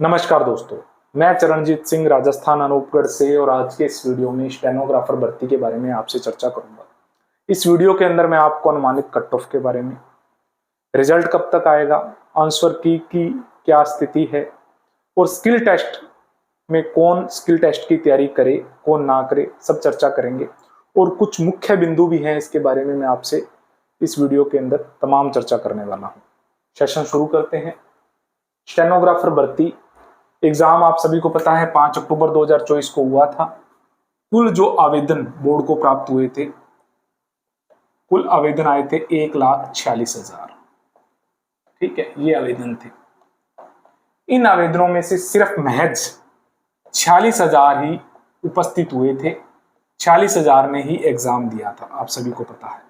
नमस्कार दोस्तों, मैं चरणजीत सिंह राजस्थान अनूपगढ़ से और आज के इस वीडियो में स्टेनोग्राफर भर्ती के बारे में आपसे चर्चा करूंगा। इस वीडियो के अंदर मैं आपको अनुमानित कट ऑफ के बारे में, रिजल्ट कब तक आएगा, आंसर की क्या स्थिति है और स्किल टेस्ट में कौन स्किल टेस्ट की तैयारी करे कौन ना करे, सब चर्चा करेंगे। और कुछ मुख्य बिंदु भी हैं, इसके बारे में मैं आपसे इस वीडियो के अंदर तमाम चर्चा करने वाला हूँ। सेशन शुरू करते हैं। स्टेनोग्राफर भर्ती एग्जाम आप सभी को पता है 5 अक्टूबर 2024 को हुआ था। कुल जो आवेदन बोर्ड को प्राप्त हुए थे, कुल आवेदन आए थे 1,46,000। ठीक है, ये आवेदन थे। इन आवेदनों में से सिर्फ महज 46,000 ही उपस्थित हुए थे। 46,000 ने ही एग्जाम दिया था, आप सभी को पता है।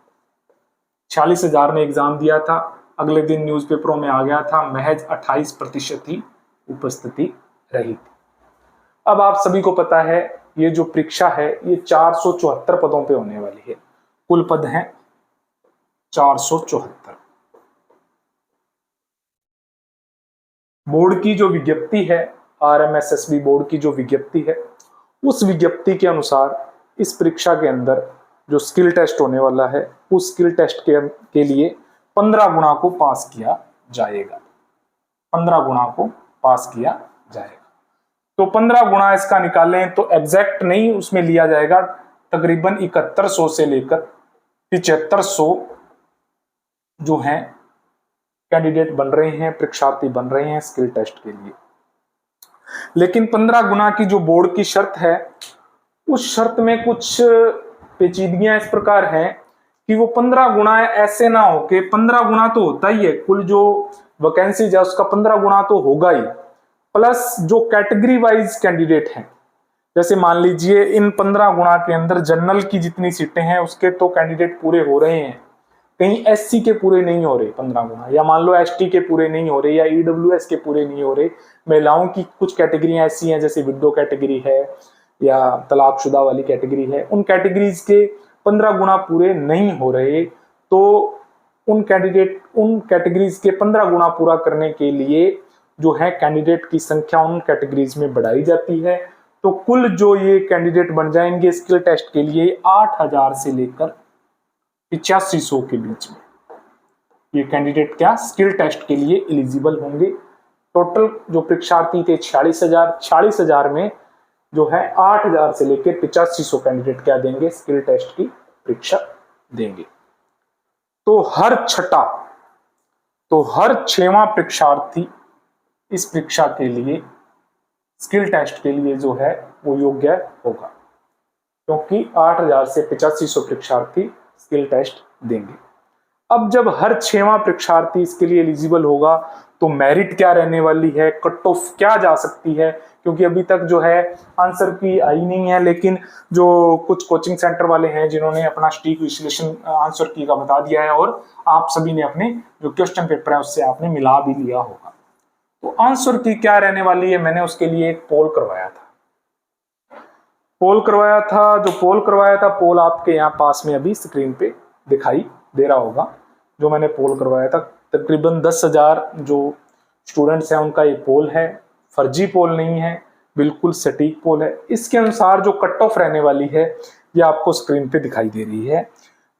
46,000 ने एग्जाम दिया था। अगले दिन न्यूज़पेपरों में आ गया था महज 28% ही उपस्थिति रही थी। अब आप सभी को पता है ये जो परीक्षा है ये 474 पदों पे होने वाली है। कुल पद हैं 474। बोर्ड की जो विज्ञप्ति है, RMSSB बोर्ड की जो विज्ञप्ति है, उस विज्ञप्ति के अनुसार इस परीक्षा के अंदर जो स्किल टेस्ट होने वाला है, उस स्किल टेस्ट के लिए 15 गुणा को पास किया जाएगा। 15 गुणा को पास किया जाएगा। तो 15 गुणा इसका निकालें तो एग्जैक्ट नहीं उसमें लिया जाएगा, तकरीबन 7100 से लेकर 7500 जो हैं कैंडिडेट बन रहे हैं, परीक्षार्थी बन रहे हैं स्किल टेस्ट के लिए। लेकिन 15 गुणा की जो बोर्ड की शर्त है, उस शर्त में कुछ पेचीदगियां इस प्रकार हैं कि वो 15 गुणा ऐसे ना हो कि 15 गुणा तो होता ही है, कुल जो वैकेंसीज है उसका 15 गुणा तो होगा ही, प्लस जो कैटेगरी वाइज कैंडिडेट हैं, जैसे मान लीजिए इन 15 गुणा के अंदर जनरल की जितनी सीटें हैं उसके तो कैंडिडेट पूरे हो रहे हैं, कहीं SC के पूरे नहीं हो रहे 15 गुणा, या मान लो ST के पूरे नहीं हो रहे, या EWS के पूरे नहीं हो रहे। महिलाओं की कुछ कैटेगरियां ऐसी हैं जैसे विडो कैटेगरी है या तलाकशुदा वाली कैटेगरी है, उन कैटेगरीज के 15 गुणा पूरे नहीं हो रहे, तो उन कैटेगरीज के 15 गुणा पूरा करने के लिए जो है कैंडिडेट की संख्या उन कैटेगरीज में बढ़ाई जाती है। तो कुल जो ये कैंडिडेट बन जाएंगे स्किल टेस्ट के लिए 8,000 से लेकर 8500 के बीच में ये कैंडिडेट क्या स्किल टेस्ट के लिए एलिजिबल होंगे। टोटल जो परीक्षार्थी थे 46,000 में जो है 8,000 से लेकर 8500 कैंडिडेट क्या देंगे, स्किल टेस्ट की परीक्षा देंगे। तो हर 6वां परीक्षार्थी इस परीक्षा के लिए स्किल टेस्ट के लिए जो है वो योग्य होगा, क्योंकि 8,000 से 8500 परीक्षार्थी स्किल टेस्ट देंगे। अब जब हर 6वां परीक्षार्थी इसके लिए एलिजिबल होगा तो मेरिट क्या रहने वाली है, कट ऑफ क्या जा सकती है, क्योंकि अभी तक जो है आंसर की आई नहीं है, लेकिन जो कुछ कोचिंग सेंटर वाले हैं जिन्होंने अपना सटीक विश्लेषण आंसर की का बता दिया है और आप सभी ने अपने जो क्वेश्चन पेपर है उससे आपने मिला भी लिया होगा। तो आंसर की क्या रहने वाली है, मैंने उसके लिए एक पोल करवाया था। पोल आपके यहाँ पास में अभी स्क्रीन पे दिखाई दे रहा होगा। जो मैंने पोल करवाया था, तकरीबन 10,000 जो स्टूडेंट्स हैं उनका ये पोल है, फर्जी पोल नहीं है, बिल्कुल सटीक पोल है। इसके अनुसार जो कट ऑफ रहने वाली है ये आपको स्क्रीन पे दिखाई दे रही है।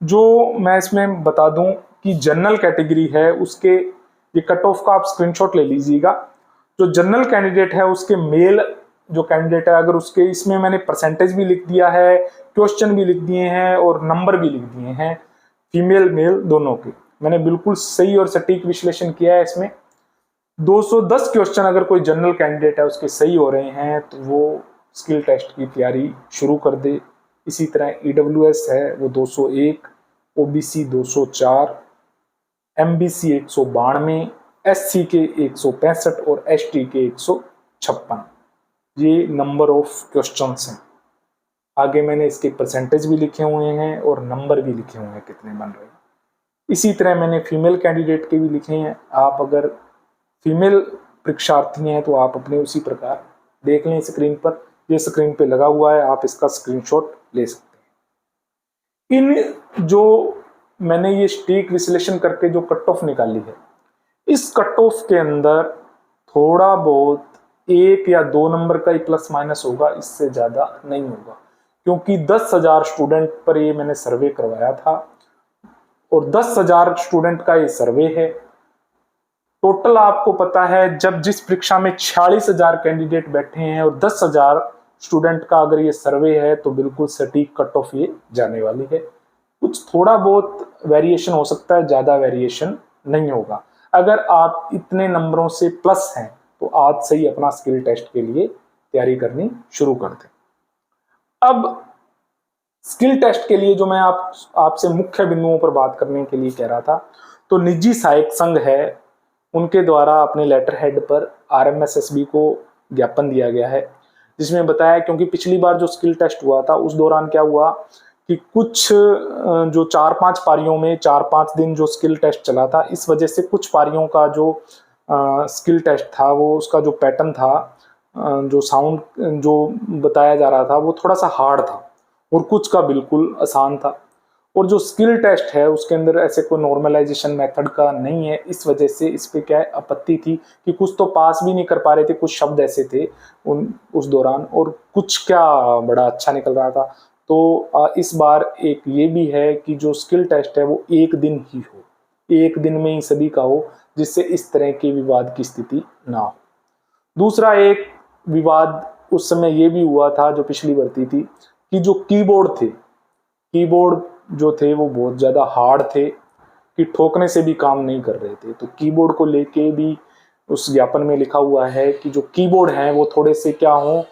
जो मैं इसमें बता दूं कि जनरल कैटेगरी है उसके ये कट ऑफ का आप स्क्रीनशॉट ले लीजिएगा। जो जनरल कैंडिडेट है उसके मेल जो कैंडिडेट है, अगर उसके इसमें मैंने परसेंटेज भी लिख दिया है, क्वेश्चन भी लिख दिए हैं और नंबर भी लिख दिए हैं, फीमेल मेल दोनों के मैंने बिल्कुल सही और सटीक विश्लेषण किया है। इसमें 210 क्वेश्चन अगर कोई जनरल कैंडिडेट है उसके सही हो रहे हैं तो वो स्किल टेस्ट की तैयारी शुरू कर दे। इसी तरह EWS है वो 201, OBC 204, MBC 192, SC के 165 और ST के 156 ये नंबर ऑफ क्वेश्चंस हैं। आगे मैंने इसके परसेंटेज भी लिखे हुए हैं और नंबर भी लिखे हुए हैं कितने बन रहे हैं। इसी तरह मैंने फीमेल कैंडिडेट के भी लिखे हैं। आप अगर फीमेल परीक्षार्थी हैं तो आप अपने उसी प्रकार देख लें स्क्रीन पर, ये स्क्रीन पे लगा हुआ है, आप इसका स्क्रीनशॉट ले सकते हैं। इन जो मैंने ये सटीक विश्लेषण करके जो कट ऑफ निकाली है, इस कट ऑफ के अंदर थोड़ा बहुत 1 या 2 नंबर का ही प्लस माइनस होगा, इससे ज्यादा नहीं होगा, क्योंकि 10,000 स्टूडेंट पर ये मैंने सर्वे करवाया था और 10,000 स्टूडेंट का ये सर्वे है। टोटल आपको पता है जब जिस परीक्षा में 46,000 कैंडिडेट बैठे हैं और 10,000 स्टूडेंट का अगर ये सर्वे है तो बिल्कुल सटीक कट ऑफ ये जाने वाली है। कुछ थोड़ा बहुत वेरिएशन हो सकता है, ज्यादा वेरिएशन नहीं होगा। अगर आप इतने नंबरों से प्लस हैं तो आज से ही अपना स्किल टेस्ट के लिए तैयारी करनी शुरू कर दें। अब स्किल टेस्ट के लिए जो मैं आपसे मुख्य बिंदुओं पर बात करने के लिए कह रहा था, तो निजी सहायक संघ है, उनके द्वारा अपने लेटर हेड पर RMSSB को ज्ञापन दिया गया है, जिसमें बताया, क्योंकि पिछली बार जो स्किल टेस्ट हुआ था उस दौरान क्या हुआ कि कुछ जो 4-5 पारियों में 4-5 दिन जो स्किल टेस्ट चला था, इस वजह से कुछ पारियों का जो स्किल टेस्ट था वो उसका जो पैटर्न था, जो साउंड जो बताया जा रहा था वो थोड़ा सा हार्ड था और कुछ का बिल्कुल आसान था। और जो स्किल टेस्ट है उसके अंदर ऐसे कोई नॉर्मलाइजेशन मेथड का नहीं है, इस वजह से इस पे क्या आपत्ति थी कि कुछ तो पास भी नहीं कर पा रहे थे, कुछ शब्द ऐसे थे उस दौरान, और कुछ क्या बड़ा अच्छा निकल रहा था। तो इस बार एक ये भी है कि जो स्किल टेस्ट है वो एक दिन ही हो, एक दिन में ही सभी का हो, जिससे इस तरह के विवाद की स्थिति ना हो। दूसरा एक विवाद उस समय ये भी हुआ था जो पिछली भर्ती थी, कि जो कीबोर्ड थे, कीबोर्ड जो थे वो बहुत ज़्यादा हार्ड थे कि ठोकने से भी काम नहीं कर रहे थे। तो कीबोर्ड को लेके भी उस ज्ञापन में लिखा हुआ है कि जो कीबोर्ड हैं वो थोड़े से क्या हों,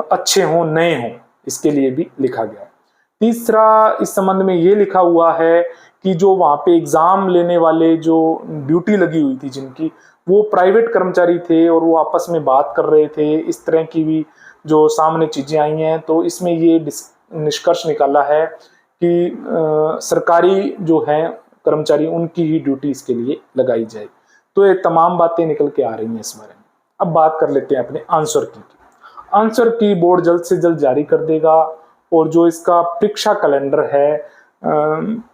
अच्छे हों, नए हों, इसके लिए भी लिखा गया। तीसरा इस संबंध में ये लिखा हुआ है कि जो वहाँ पे एग्ज़ाम लेने वाले जो ड्यूटी लगी हुई थी जिनकी, वो प्राइवेट कर्मचारी थे और वो आपस में बात कर रहे थे, इस तरह की भी जो सामने चीज़ें आई हैं। तो इसमें ये निष्कर्ष निकाला है कि सरकारी जो है कर्मचारी उनकी ही ड्यूटी इसके लिए लगाई जाए। तो ये तमाम बातें निकल के आ रही हैं इस बारे में। अब बात कर लेते हैं अपने आंसर की। आंसर की बोर्ड जल्द से जल्द जारी कर देगा, और जो इसका परीक्षा कैलेंडर है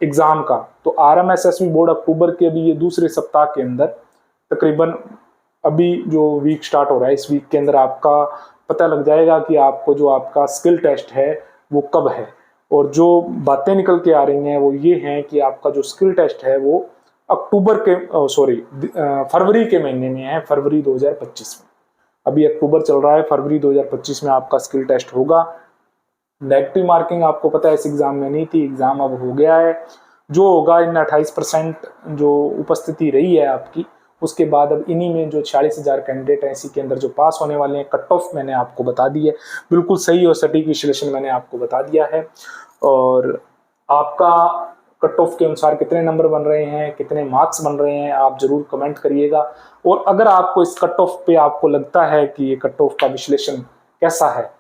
एग्जाम का, तो RMSSB बोर्ड अक्टूबर के अभी ये दूसरे सप्ताह के अंदर, तकरीबन अभी जो वीक स्टार्ट हो रहा है इस वीक के अंदर आपका पता लग जाएगा कि आपको जो आपका स्किल टेस्ट है वो कब है। और जो बातें निकल के आ रही हैं वो ये हैं कि आपका जो स्किल टेस्ट है वो फरवरी के महीने में है, फरवरी 2025 में। अभी अक्टूबर चल रहा है, फरवरी 2025 में आपका स्किल टेस्ट होगा। नेगेटिव मार्किंग आपको पता है इस एग्जाम में नहीं थी, एग्जाम अब हो गया है। जो होगा इन 28% जो उपस्थिति रही है आपकी, उसके बाद अब इन्हीं में जो 46,000 कैंडिडेट हैं इसी के अंदर जो पास होने वाले हैं, कट ऑफ मैंने आपको बता दी है, बिल्कुल सही और सटीक विश्लेषण मैंने आपको बता दिया है। और आपका कट ऑफ के अनुसार कितने नंबर बन रहे हैं, कितने मार्क्स बन रहे हैं, आप जरूर कमेंट करिएगा। और अगर आपको इस कट ऑफ पे आपको लगता है कि ये कट ऑफ का विश्लेषण कैसा है,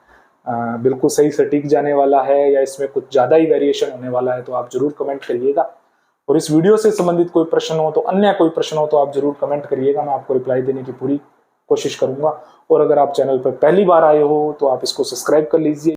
बिल्कुल सही सटीक जाने वाला है या इसमें कुछ ज़्यादा ही वेरिएशन होने वाला है, तो आप जरूर कमेंट करिएगा। और इस वीडियो से संबंधित कोई प्रश्न हो तो, अन्य कोई प्रश्न हो तो आप जरूर कमेंट करिएगा, मैं आपको रिप्लाई देने की पूरी कोशिश करूंगा। और अगर आप चैनल पर पहली बार आए हो तो आप इसको सब्सक्राइब कर लीजिए।